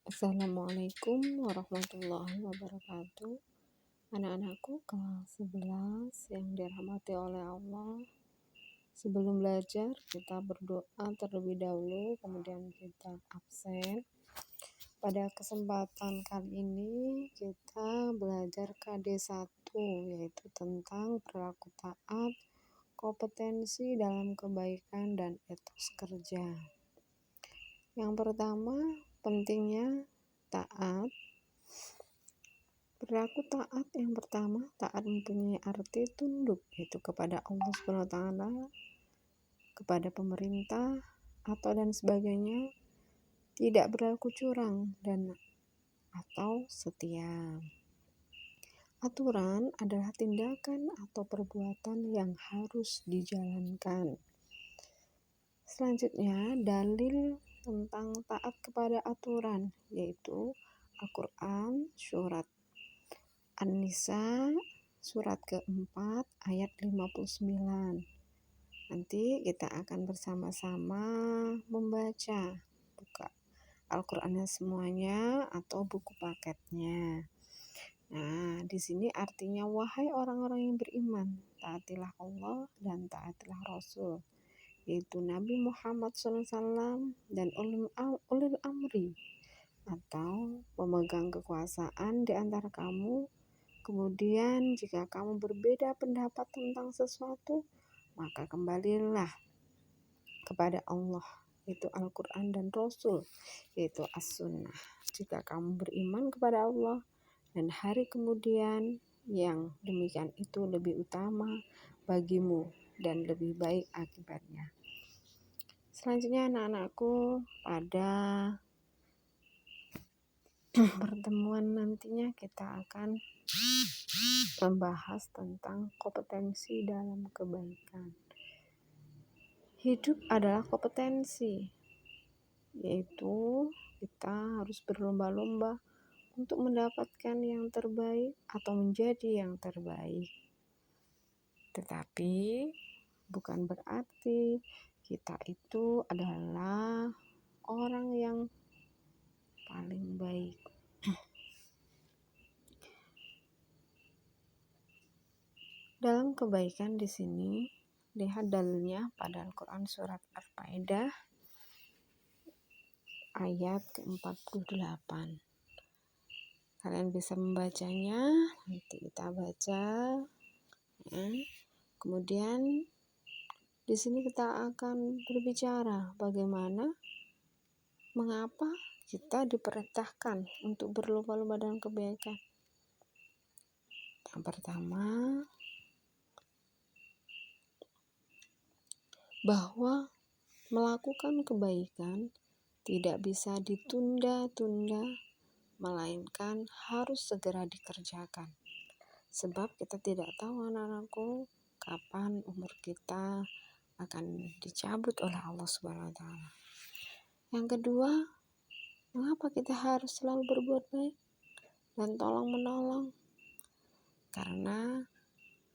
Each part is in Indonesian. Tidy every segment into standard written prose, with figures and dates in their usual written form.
Assalamualaikum warahmatullahi wabarakatuh. Anak-anakku kelas 11 yang dirahmati oleh Allah. Sebelum belajar kita berdoa terlebih dahulu, kemudian kita absen. Pada kesempatan kali ini kita belajar KD1, yaitu tentang perilaku taat, kompetensi dalam kebaikan dan etos kerja. Yang pertama, pentingnya taat. Perilaku taat yang pertama, taat mempunyai arti tunduk, yaitu kepada Allah SWT, kepada pemerintah atau dan sebagainya, tidak berlaku curang dan atau setia. Aturan adalah tindakan atau perbuatan yang harus dijalankan. Selanjutnya, dalil tentang taat kepada aturan, yaitu Al-Quran surat An-Nisa surat keempat ayat 59. Nanti kita akan bersama-sama membaca buka Al-Qur'annya semuanya atau buku paketnya. Nah, di sini artinya wahai orang-orang yang beriman, taatilah Allah dan taatilah Rasul, yaitu Nabi Muhammad SAW dan ulil amri atau pemegang kekuasaan di antara kamu. Kemudian jika kamu berbeda pendapat tentang sesuatu, maka kembalilah kepada Allah, yaitu Al-Quran dan Rasul, yaitu As-Sunnah. Jika kamu beriman kepada Allah dan hari kemudian, yang demikian itu lebih utama bagimu dan lebih baik akibatnya. Selanjutnya anak-anakku, pada pertemuan nantinya kita akan membahas tentang kompetensi dalam kebaikan. Hidup adalah kompetensi, yaitu kita harus berlomba-lomba untuk mendapatkan yang terbaik atau menjadi yang terbaik. Tetapi bukan berarti kita itu adalah orang yang paling baik. Dalam kebaikan di sini, lihat dalilnya pada Al-Quran surat Al-Maidah ayat ke-48. Kalian bisa membacanya, nanti kita baca. Kemudian di sini kita akan berbicara bagaimana, mengapa kita diperintahkan untuk berlomba-lomba dalam kebaikan. Yang pertama, bahwa melakukan kebaikan tidak bisa ditunda-tunda, melainkan harus segera dikerjakan. Sebab kita tidak tahu anak-anakku kapan umur kita akan dicabut oleh Allah SWT. Yang kedua, mengapa kita harus selalu berbuat baik dan tolong menolong? Karena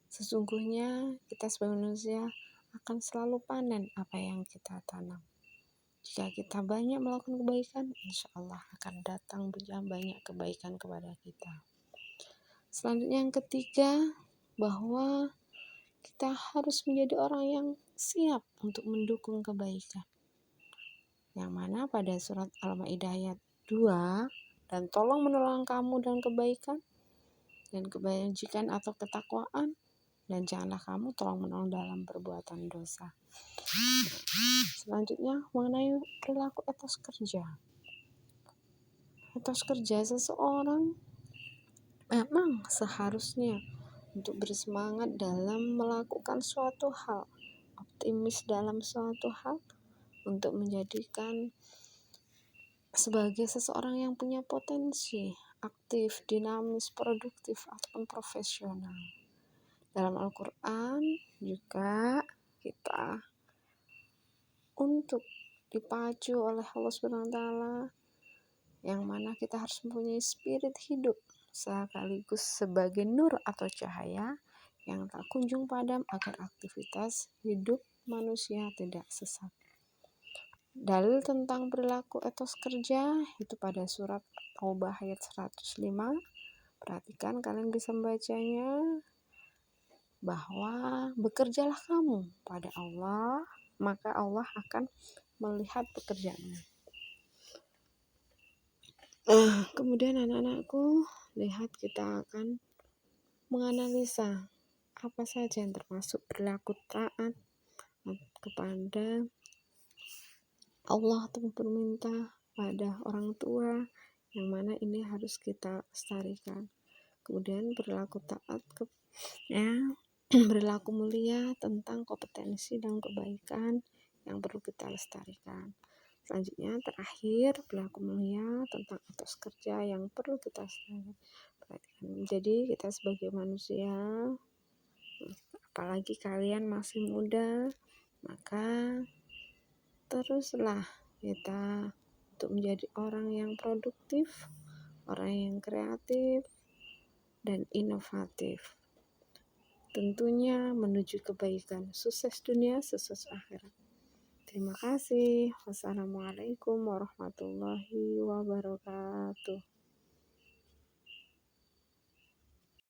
sesungguhnya kita sebagai manusia akan selalu panen apa yang kita tanam. Jika kita banyak melakukan kebaikan, insya Allah akan datang banyak kebaikan kepada kita. Selanjutnya yang ketiga, bahwa kita harus menjadi orang yang siap untuk mendukung kebaikan. Yang mana pada surat Al-Maidah ayat 2, dan tolong menolong kamu dan kebaikan dan kebajikan atau ketakwaan, dan janganlah kamu tolong menolong dalam perbuatan dosa. Selanjutnya mengenai perilaku etos kerja. Etos kerja seseorang memang seharusnya untuk bersemangat dalam melakukan suatu hal, optimis dalam suatu hal, untuk menjadikan sebagai seseorang yang punya potensi, aktif, dinamis, produktif, ataupun profesional. Dalam Al-Quran juga kita untuk dipacu oleh Allah SWT, yang mana kita harus mempunyai spirit hidup sekaligus sebagai nur atau cahaya yang tak kunjung padam agar aktivitas hidup manusia tidak sesat. Dalil tentang perilaku etos kerja itu pada surat Taubah ayat 105. Perhatikan, kalian bisa membacanya, bahwa bekerjalah kamu pada Allah, maka Allah akan melihat pekerjaanmu. Kemudian anak-anakku, lihat kita akan menganalisa apa saja yang termasuk perilaku taat kepada Allah atau meminta pada orang tua, yang mana ini harus kita lestarikan. Kemudian perilaku taat perilaku mulia tentang kompetensi dan kebaikan yang perlu kita lestarikan. Selanjutnya terakhir, perilaku mulia tentang etos kerja yang perlu kita lestarikan. Jadi kita sebagai manusia, apalagi kalian masih muda, maka teruslah kita untuk menjadi orang yang produktif, orang yang kreatif, dan inovatif. Tentunya menuju kebaikan, sukses dunia, sukses akhirat. Terima kasih. Wassalamualaikum warahmatullahi wabarakatuh.